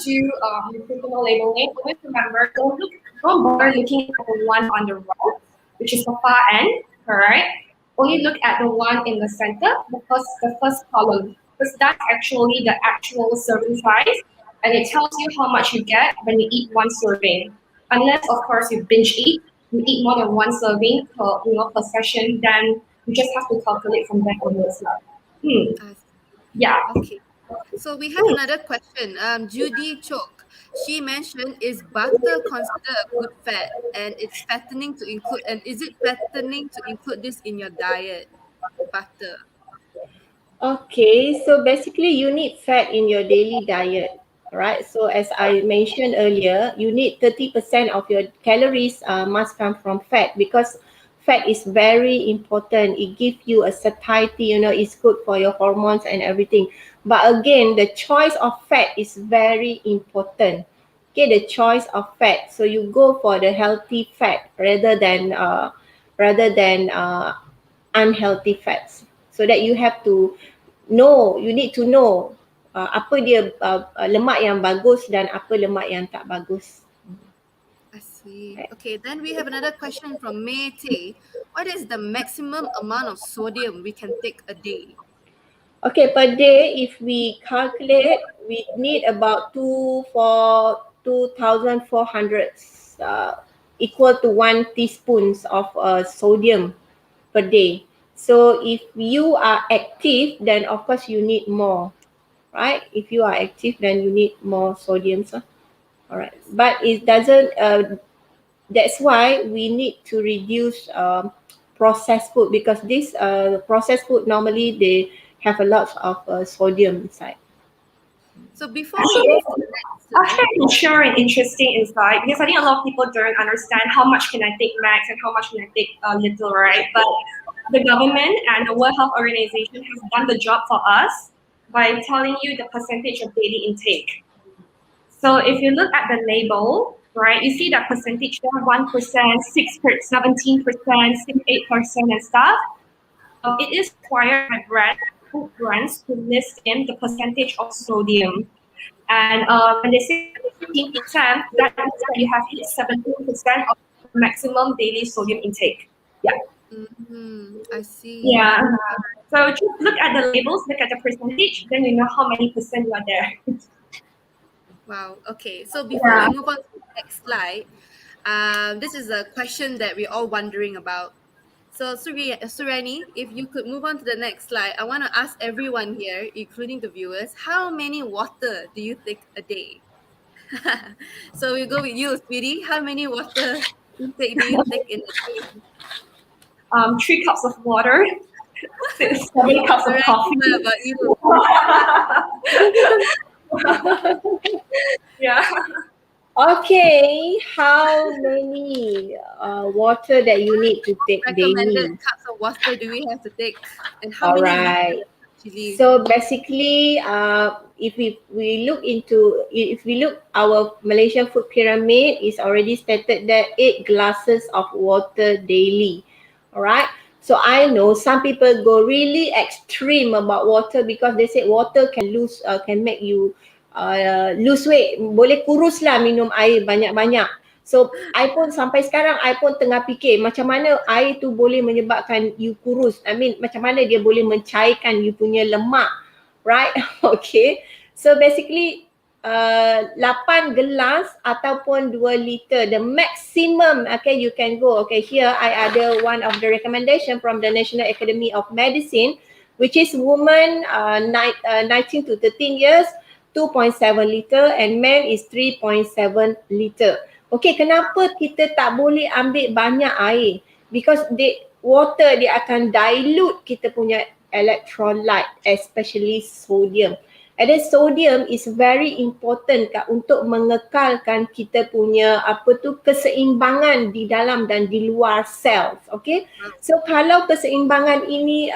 do nutritional labeling, always remember, don't bother looking at the one on the right, which is the far end, alright? Only look at the one in the center, the first column, because that's actually the actual serving size, and it tells you how much you get when you eat one serving. Unless, of course, you binge eat, you eat more than one serving per session, then you just have to calculate from there onwards. Yeah. Okay. So we have another question. Judy Chok, she mentioned, is butter considered a good fat, and it's fattening to include, and is it fattening to include this in your diet, butter? Okay, so basically you need fat in your daily diet. Right, so as I mentioned earlier, you need 30% of your calories must come from fat, because fat is very important. It gives you a satiety, it's good for your hormones and everything. But again, the choice of fat is very important. Okay, the choice of fat. So you go for the healthy fat rather than unhealthy fats. So that you have to you need to know apa dia lemak yang bagus dan apa lemak yang tak bagus. I see. Okay, then we have another question from May Tay. What is the maximum amount of sodium we can take a day? Okay, per day, if we calculate, we need about 2,400 equal to 1 teaspoons of sodium per day. So if you are active, then of course you need more, right? If you are active, then you need more sodium. All right, but it doesn't. That's why we need to reduce processed food, because this processed food normally they have a lot of sodium inside. So before we move to the next slide, Actually, I can share an interesting insight, because I think a lot of people don't understand how much can I take max and how much can I take little, right? But the government and the World Health Organization has done the job for us by telling you the percentage of daily intake. So if you look at the label, right, you see that percentage there, 1%, 6%, 17%, 8% and stuff. It is required by food brands to list in the percentage of sodium. And when they say 17%, that means that you have hit 17% of maximum daily sodium intake. Yeah. I see. Yeah. So just look at the labels, look at the percentage, then you know how many percent you are there. Wow. Okay. So before we move on to the next slide, this is a question that we're all wondering about. So Surainee, if you could move on to the next slide, I want to ask everyone here, including the viewers, how many water do you take a day? So we'll go with you, sweetie. How many water intake do you take in a day? 3 cups of water, 7 cups of coffee. What about you? Yeah. Okay, how many water that you need to take Recommended daily? cups of water do we have to take, and how All many right. liters actually? So basically, if we look our Malaysian food pyramid, is already stated that 8 glasses of water daily. All right. So I know some people go really extreme about water, because they say water can make you lose weight. Boleh kurus lah minum air banyak-banyak. So I pun sampai sekarang I pun tengah fikir macam mana air tu boleh menyebabkan you kurus. I mean macam mana dia boleh mencairkan you punya lemak, right? Okay. So basically 8 gelas ataupun 2 liter, the maximum you can go. Okay, here I ada one of the recommendation from the National Academy of Medicine, which is women 19 to 13 years, 2.7 liter, and men is 3.7 liter. Okay, kenapa kita tak boleh ambil banyak air? Because water dia akan dilute kita punya electrolyte, especially sodium. And then sodium is very important untuk mengekalkan kita punya keseimbangan di dalam dan di luar cells. Okay, so kalau keseimbangan ini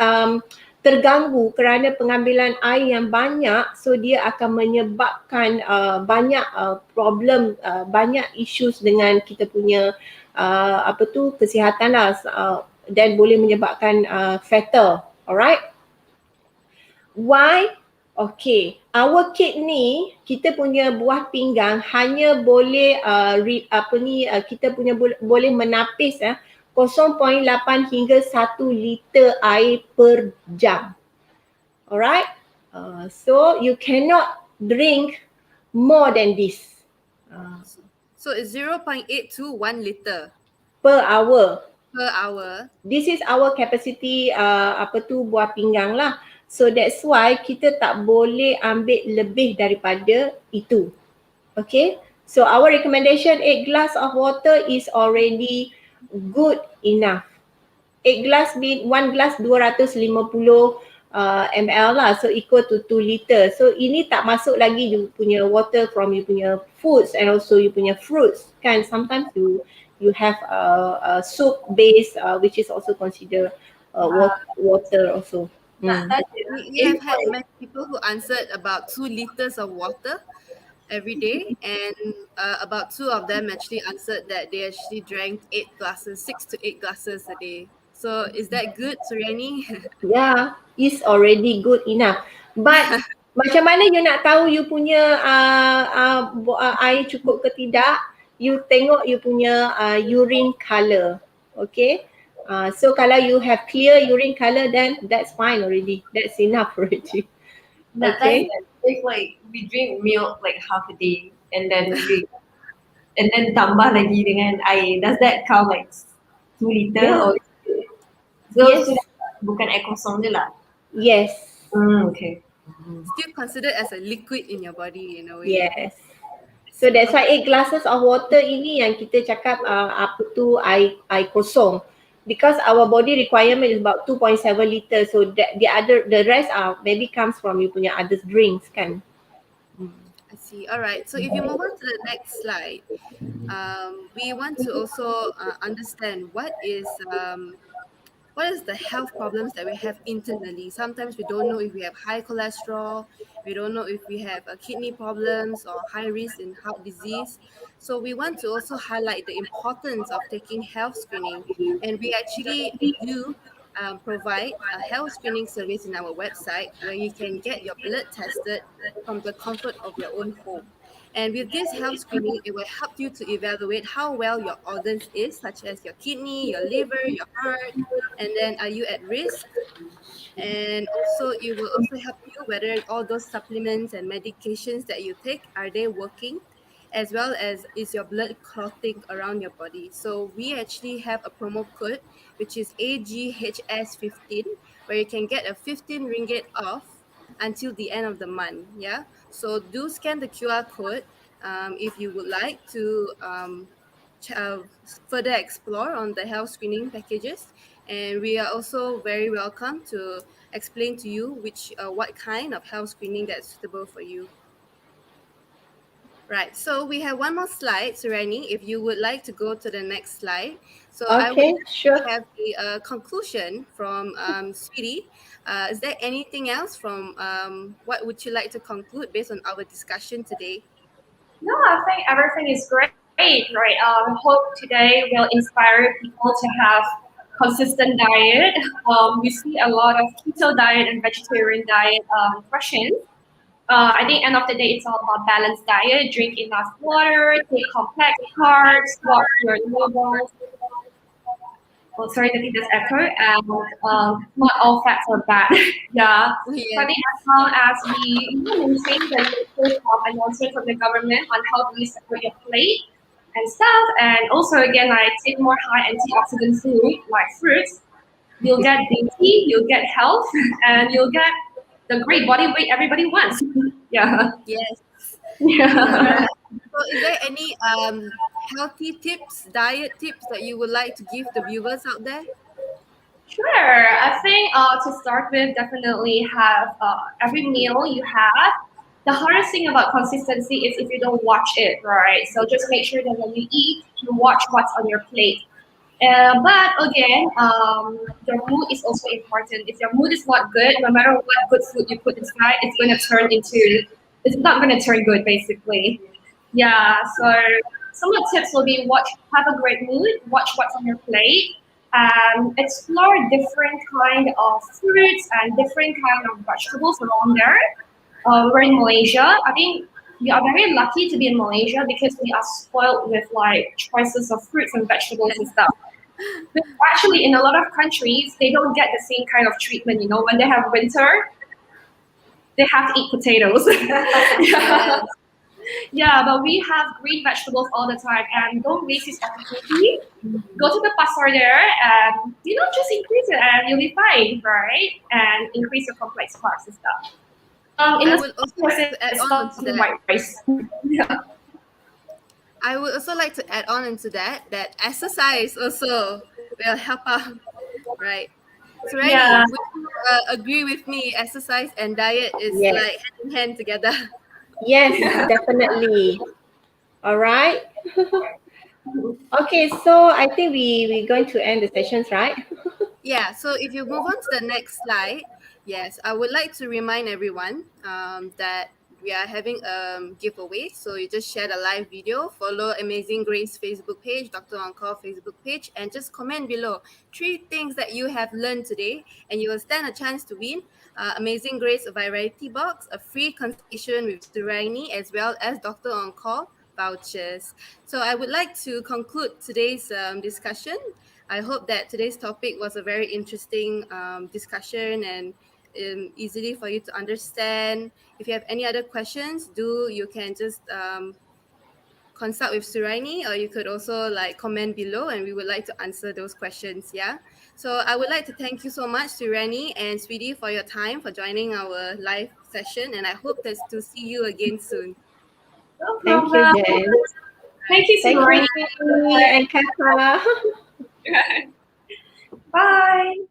terganggu kerana pengambilan air yang banyak, so dia akan menyebabkan banyak problem, banyak issues dengan kita punya kesihatan lah, dan boleh menyebabkan fatal. Alright. Why? Okay, our kidney, kita punya buah pinggang hanya boleh kita punya boleh menapis 0.8 hingga 1 liter air per jam. Alright? So you cannot drink more than this. So it's 0.8 to 1 liter per hour. Per hour. This is our capacity buah pinggang lah. So that's why kita tak boleh ambil lebih daripada itu. Okay? So our recommendation 8 glass of water is already good enough. 8 glass mean 1 glass 250 ml lah, so equal to 2 liter. So ini tak masuk lagi you punya water from you punya foods and also you punya fruits kan. Sometimes you have a soup base which is also considered water also. We have had many people who answered about 2 liters of water every day, and about 2 of them actually answered that they actually drank 8 glasses, 6 to 8 glasses a day. So is that good, Surainee? Yeah, is already good enough. But macam mana you nak tahu you punya air cukup ke tidak? You tengok you punya urine colour. Okay. So kalau you have clear urine colour, then that's fine already. That's enough already. Okay. If like we drink milk like half a day and then tambah lagi dengan air, does that count like 2 liter Yeah. or so Yes. bukan air kosong je lah? Yes. Okay. Still considered as a liquid in your body in a way. Yes. So that's why 8 glasses of water ini yang kita cakap apa tu air kosong. Because our body requirement is about 2.7 liters. So that the rest maybe comes from you punya other drinks kan. I see. All right. So if you move on to the next slide, we want to also understand what is the health problems that we have internally. Sometimes we don't know if we have high cholesterol, we don't know if we have kidney problems or high risk in heart disease. So we want to also highlight the importance of taking health screening, and we actually do provide a health screening service in our website where you can get your blood tested from the comfort of your own home. And with this health screening, it will help you to evaluate how well your organs is, such as your kidney, your liver, your heart, and then are you at risk? And also it will also help you whether all those supplements and medications that you take, are they working, as well as is your blood clotting around your body. So we actually have a promo code which is AGHS15, where you can get a 15 ringgit off until the end of the month. Yeah, so do scan the QR code if you would like to further explore on the health screening packages, and we are also very welcome to explain to you what kind of health screening that's suitable for you. Right, so we have one more slide, Surainee, if you would like to go to the next slide. So I Okay, would sure. have the conclusion from Sweetie. Is there anything else from what would you like to conclude based on our discussion today? No, I think everything is great, right? I hope today will inspire people to have consistent diet. We see a lot of keto diet and vegetarian diet questions. I think end of the day, it's all about balanced diet. Drink enough water, take complex carbs, watch your labels. Oh, sorry, I think that's echo. And not all fats are bad. Yeah. So I think as long as we maintain the latest announcement from the government on how do you separate your plate and stuff, and also again, I take more high antioxidant food like fruits, you'll get beauty, you'll get health, and you'll get the great body weight everybody wants. Yeah. Yes. Yeah. So is there any healthy tips, diet tips that you would like to give the viewers out there? Sure. I think to start with, definitely have every meal you have. The hardest thing about consistency is if you don't watch it, right? So just make sure that when you eat, you watch what's on your plate. But again, your mood is also important. If your mood is not good, no matter what good food you put inside, it's not going to turn good, basically. Yeah, so some of the tips will be have a great mood, watch what's on your plate, and explore different kind of fruits and different kind of vegetables around there. We're in Malaysia. I think we are very lucky to be in Malaysia because we are spoiled with like choices of fruits and vegetables and stuff. But actually, in a lot of countries, they don't get the same kind of treatment. You know, when they have winter, they have to eat potatoes. Yeah. Yeah, but we have green vegetables all the time, and don't waste this opportunity. Go to the pasar there, and just increase it, and you'll be fine, right? And increase your complex carbs and stuff. I would also like to add on to that. White rice. Yeah. I would also like to add on into that exercise also will help out, right? Surainee, Yeah. would you agree with me? Exercise and diet is Yes. like hand in hand together. Yes, definitely. All right. Okay, so I think we're going to end the sessions, right? Yeah, so if you move on to the next slide, yes, I would like to remind everyone that we are having a giveaway. So you just share the live video, follow Amazing Grace Facebook page, Dr. On Call Facebook page, and just comment below 3 things that you have learned today, and you will stand a chance to win Amazing Grace, a variety box, a free consultation with Surainee, as well as Dr. On Call vouchers. So I would like to conclude today's discussion. I hope that today's topic was a very interesting discussion and easily for you to understand. If you have any other questions, you can just consult with Surainee, or you could also like comment below, and we would like to answer those questions. Yeah. So I would like to thank you so much, Surainee and Sweetie, for your time for joining our live session, and I hope to see you again soon. No Thank you, problem. Jen. Thank you, Thank you, Surainee. Sydney and Kata. Bye.